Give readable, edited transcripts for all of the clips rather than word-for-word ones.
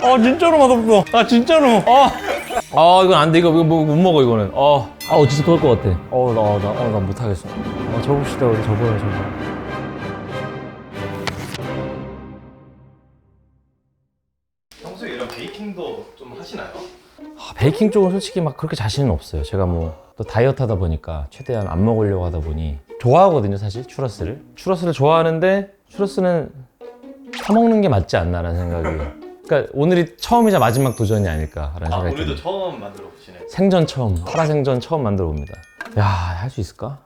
진짜로 맛없어. 진짜로. 이건 안 돼. 이거 못 먹어, 이거는. 진짜 토할 것 같아. 나 못하겠어. 접읍시다, 우리 접어요, 접어. 평소에 이런 베이킹도 좀 하시나요? 베이킹 쪽은 솔직히 막 그렇게 자신은 없어요. 제가 뭐 또 다이어트 하다 보니까 최대한 안 먹으려고 하다 보니 좋아하거든요, 사실 추러스를. 추러스를 좋아하는데 추러스는 사 먹는 게 맞지 않나라는 생각이. 그러니까 오늘이 처음이자 마지막 도전이 아닐까라는 생각이 오늘도 듭니다. 처음 만들어 보시네. 생전 처음, 살아생전 처음 만들어 봅니다. 야, 할 수 있을까?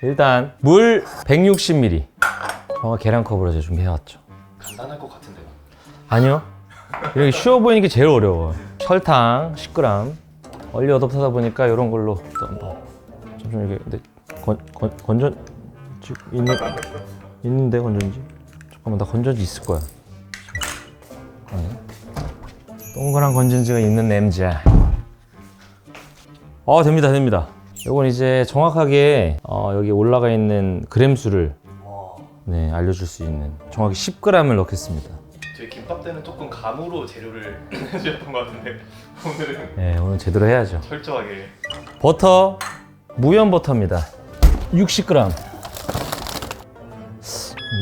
일단 물 160ml. 정말 계량컵으로 제가 준비해왔죠. 간단할 것 같은데요. 아니요. 이렇게 쉬워 보이는 게 제일 어려워. 설탕 10g. 얼리 어댑터다 보니까 이런 걸로 좀 이렇게. 근데 건전 있는데 건전지? 잠깐만, 나 건전지 있을 거야. 동그란 건전지가 있는 남자. 됩니다. 이건 이제 정확하게 여기 올라가 있는 그램 수를 알려줄 수 있는, 정확히 10g을 넣겠습니다. 저희 김밥 때는 조금 감으로 재료를 해주셨던 것 같은데 오늘은 네, 오늘 제대로 해야죠. 철저하게. 버터, 무염 버터입니다. 60g.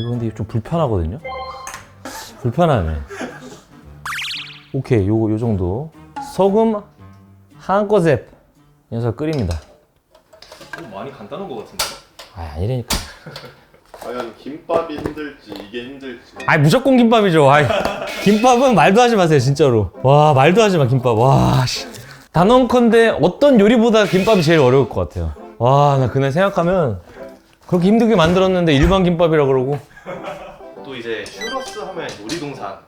이거 근데 좀 불편하거든요? 불편하네. 오케이, 요 정도. 소금 한 꼬집. 이 녀석 끓입니다. 많이 간단한 것 같은데. 아니라니까. 과연 김밥이 힘들지 이게 힘들지. 무조건 김밥이죠. 김밥은 말도 하지 마세요, 진짜로. 와, 말도 하지 마, 김밥. 와, 씨. 단언컨대 어떤 요리보다 김밥이 제일 어려울 것 같아요. 와, 나 그날 생각하면 그렇게 힘들게 만들었는데 일반 김밥이라 그러고. 또 이제 슈러스 하면 놀이동산.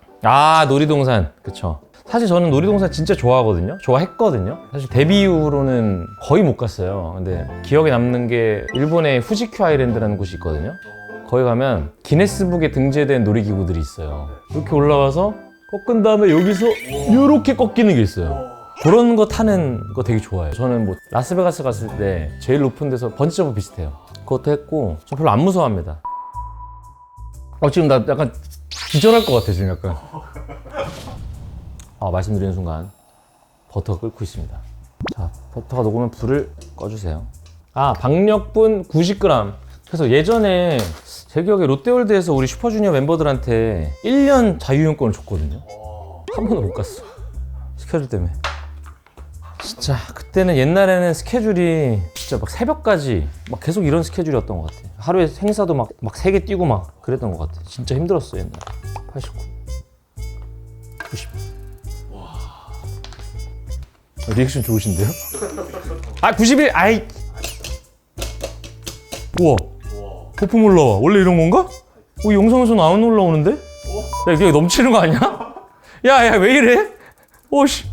놀이동산. 그쵸. 사실 저는 놀이동산 진짜 좋아하거든요. 좋아했거든요. 사실 데뷔 이후로는 거의 못 갔어요. 근데 기억에 남는 게 일본의 후지큐 아일랜드라는 곳이 있거든요. 거기 가면 기네스북에 등재된 놀이기구들이 있어요. 이렇게 올라가서 꺾은 다음에 여기서 이렇게 꺾이는 게 있어요. 그런 거 타는 거 되게 좋아해요. 저는 뭐 라스베가스 갔을 때 제일 높은 데서 번지점프 비슷해요. 그것도 했고 저 별로 안 무서워합니다. 지금 나 약간 기절할 것 같아, 지금 약간. 말씀드리는 순간 버터가 끓고 있습니다. 자, 버터가 녹으면 불을 꺼주세요. 박력분 90g. 그래서 예전에 제 기억에 롯데월드에서 우리 슈퍼주니어 멤버들한테 1년 자유이용권을 줬거든요. 한 번도 못 갔어. 스케줄 때문에. 진짜 그때는, 옛날에는 스케줄이 진짜 막 새벽까지 막 계속 이런 스케줄이었던 것 같아. 하루에 행사도 막 3개 뛰고 막 그랬던 것 같아. 진짜 힘들었어, 옛날에. 89, 90. 리액션 좋으신데요? 91! 우와, 거품 올라와. 원래 이런 건가? 이 영상에서는 안 올라오는데? 야, 이게 넘치는 거 아니야? 야, 왜 이래? 씨.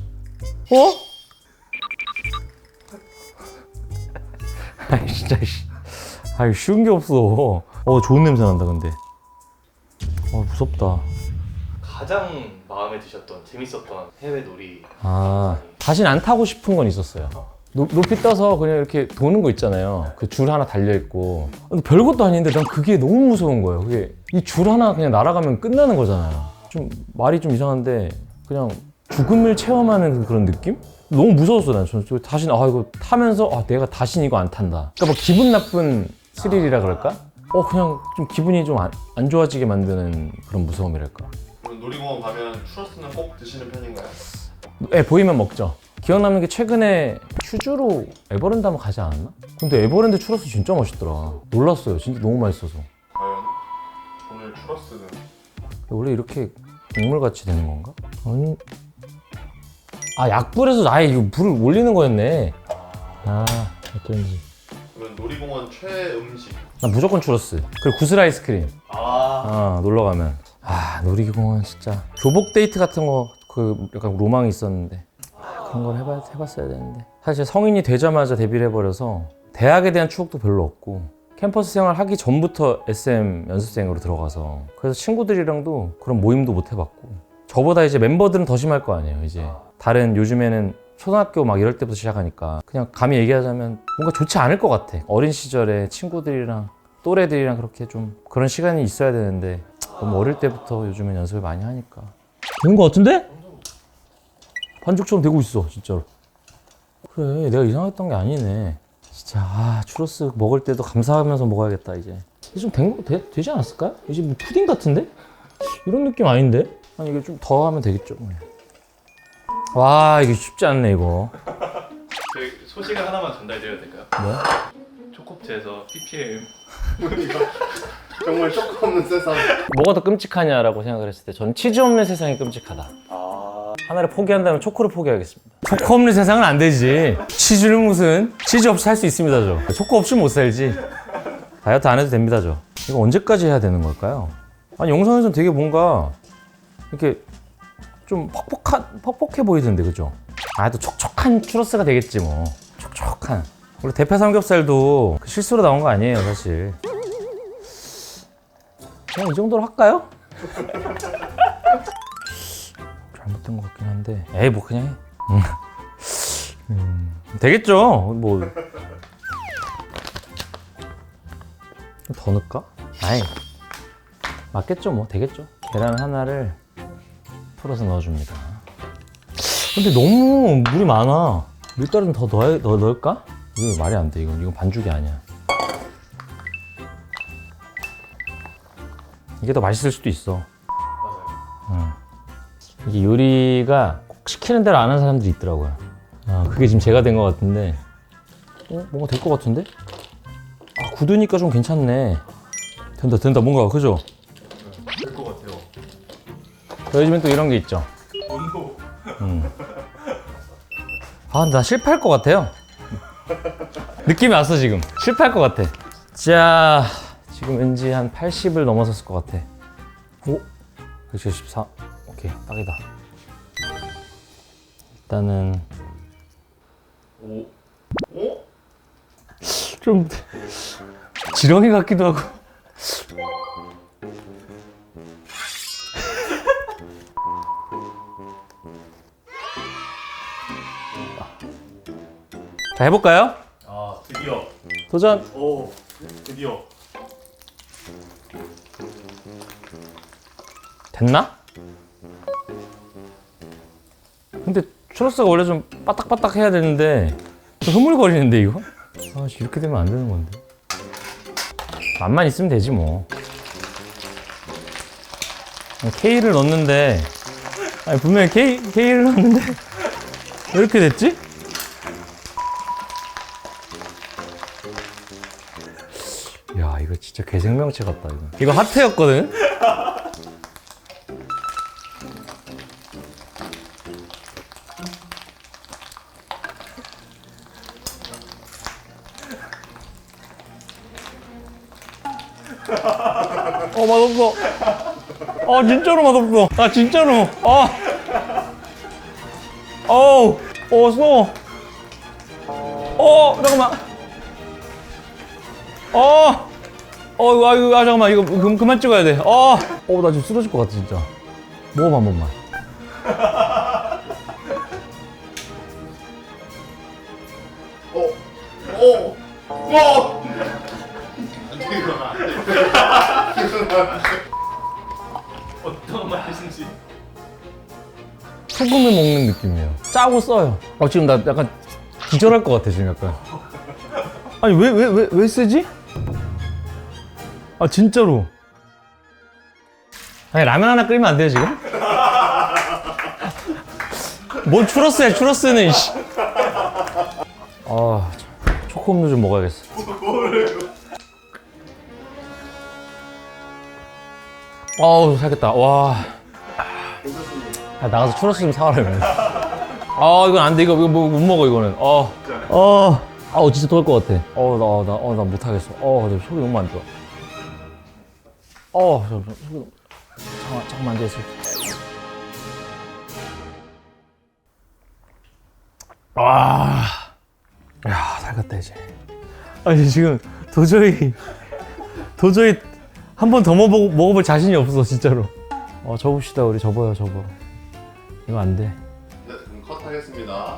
진짜, 씨. 쉬운 게 없어. 좋은 냄새 난다, 근데. 무섭다. 가장 마음에 드셨던, 재밌었던 해외 놀이. 다시는 안 타고 싶은 건 있었어요. 높이 떠서 그냥 이렇게 도는 거 있잖아요. 그 줄 하나 달려있고. 근데 별것도 아닌데 난 그게 너무 무서운 거예요. 그게 이 줄 하나 그냥 날아가면 끝나는 거잖아요. 좀 말이 좀 이상한데 그냥 죽음을 체험하는 그런 느낌? 너무 무서웠어, 난. 저는 다시는, 이거 타면서 내가 다시는 이거 안 탄다. 그러니까 뭐 기분 나쁜 스릴이라 그럴까? 그냥 좀 기분이 좀 안 좋아지게 만드는 그런 무서움이랄까. 그럼 놀이공원 가면 추러스는 꼭 드시는 편인가요? 네, 보이면 먹죠. 기억나는 게 최근에 슈즈로 에버랜드 한번 가지 않았나? 근데 에버랜드 추러스 진짜 맛있더라. 놀랐어요. 진짜 너무 맛있어서. 과연 오늘 추러스는 원래 이렇게 국물같이 되는 건가? 아니. 약불에서 아예 이거 불을 올리는 거였네. 어쩐지. 그러면 놀이공원 최애 음식. 난 무조건 추러스. 그리고 구슬 아이스크림. 놀러 가면. 놀이공원 진짜. 교복 데이트 같은 거, 약간 로망이 있었는데. 그런 걸 해봤어야 되는데. 사실 성인이 되자마자 데뷔를 해버려서 대학에 대한 추억도 별로 없고, 캠퍼스 생활 하기 전부터 SM 연습생으로 들어가서, 그래서 친구들이랑도 그런 모임도 못 해봤고, 저보다 이제 멤버들은 더 심할 거 아니에요. 이제 다른, 요즘에는 초등학교 막 이럴 때부터 시작하니까 그냥 감히 얘기하자면 뭔가 좋지 않을 것 같아. 어린 시절에 친구들이랑 또래들이랑 그렇게 좀 그런 시간이 있어야 되는데 너무 어릴 때부터 요즘은 연습을 많이 하니까. 되는 거 같은데? 반죽처럼 되고 있어 진짜로. 그래 내가 이상했던 게 아니네. 진짜 추러스 먹을 때도 감사하면서 먹어야겠다 이제. 이게 좀 되지 않았을까요? 이제 뭐 푸딩 같은데? 이런 느낌 아닌데? 아니 이게 좀 더 하면 되겠죠. 와 이게 쉽지 않네 이거. 저희 소식을 하나만 전달드려도 될까요? 뭐? 초코업체에서 PPL 정말 쇼크 없는 세상. 뭐가 더 끔찍하냐라고 생각을 했을 때 저는 치즈 없는 세상이 끔찍하다. 하나를 포기한다면 초코를 포기하겠습니다. 초코 없는 세상은 안 되지. 치즈는 무슨 치즈 없이 살 수 있습니다 저. 초코 없이 못 살지. 다이어트 안 해도 됩니다 저. 이거 언제까지 해야 되는 걸까요? 아니 영상에서는 되게 뭔가 이렇게 좀 퍽퍽해 보이던데 그죠? 또 촉촉한 추러스가 되겠지 뭐. 촉촉한. 원래 대패 삼겹살도 실수로 나온 거 아니에요 사실. 그냥 이 정도로 할까요? 잘못된 것 같긴 한데 에이 뭐 그냥 해. 되겠죠 뭐. 더 넣을까? 아이 맞겠죠 뭐 되겠죠. 계란 하나를 풀어서 넣어줍니다. 근데 너무 물이 많아. 밀가루는 더 넣을까? 이거 말이 안 돼. 이건 반죽이 아니야. 이게 더 맛있을 수도 있어. 이게 요리가 꼭 시키는 대로 안 하는 사람들이 있더라고요. 그게 지금 제가 된 것 같은데. 뭔가 될 것 같은데? 굳으니까 좀 괜찮네. 된다 뭔가 그죠? 될 것 같아요. 요즘엔 또 이런 게 있죠. 온도. 근데 나 실패할 것 같아요. 느낌이 왔어 지금. 실패할 것 같아. 자, 지금 왠지 한 80을 넘어섰을 것 같아. 오? 174. 오케이, 딱이다. 일단은 오. 좀 지렁이 같기도 하고. 자, 해볼까요? 드디어. 도전! 오. 드디어. 됐나? 근데 추러스가 원래 좀 바닥바닥 해야 되는데 좀 흐물거리는데 이거? 이렇게 되면 안 되는 건데. 맛만 있으면 되지 뭐. K를 넣었는데 분명히 K를 넣었는데 왜 이렇게 됐지? 야 이거 진짜 개생명체 같다 이거 하트였거든? 맛없어. 진짜로 맛없어. 진짜로. 써. 잠깐만. 잠깐만. 이거 그만 찍어야 돼. 나 지금 쓰러질 것 같아, 진짜. 먹어봐, 한 번만. 어떤 맛이신지. 소금을 먹는 느낌이에요. 짜고 써요. 지금 나 약간 기절할 것 같아, 지금 약간. 아니, 왜 쓰지? 진짜로. 아니, 라면 하나 끓이면 안 돼요, 지금? 뭔 추러스는, 이씨. 초코 음료 좀 먹어야겠어. 살겠다. 와. 나가서 추러스 좀 사와라. 이건 안 돼. 이거 못 먹어, 이거는. 진짜 토할 것 같아. 나 못하겠어. 속이 너무 안 좋아. 속이 잠깐만 앉아있어. 살겠다, 이제. 지금 도저히 한 번 더 먹어볼 자신이 없어, 진짜로. 접읍시다, 우리 접어요. 이거 안 돼. 네, 그럼 컷하겠습니다.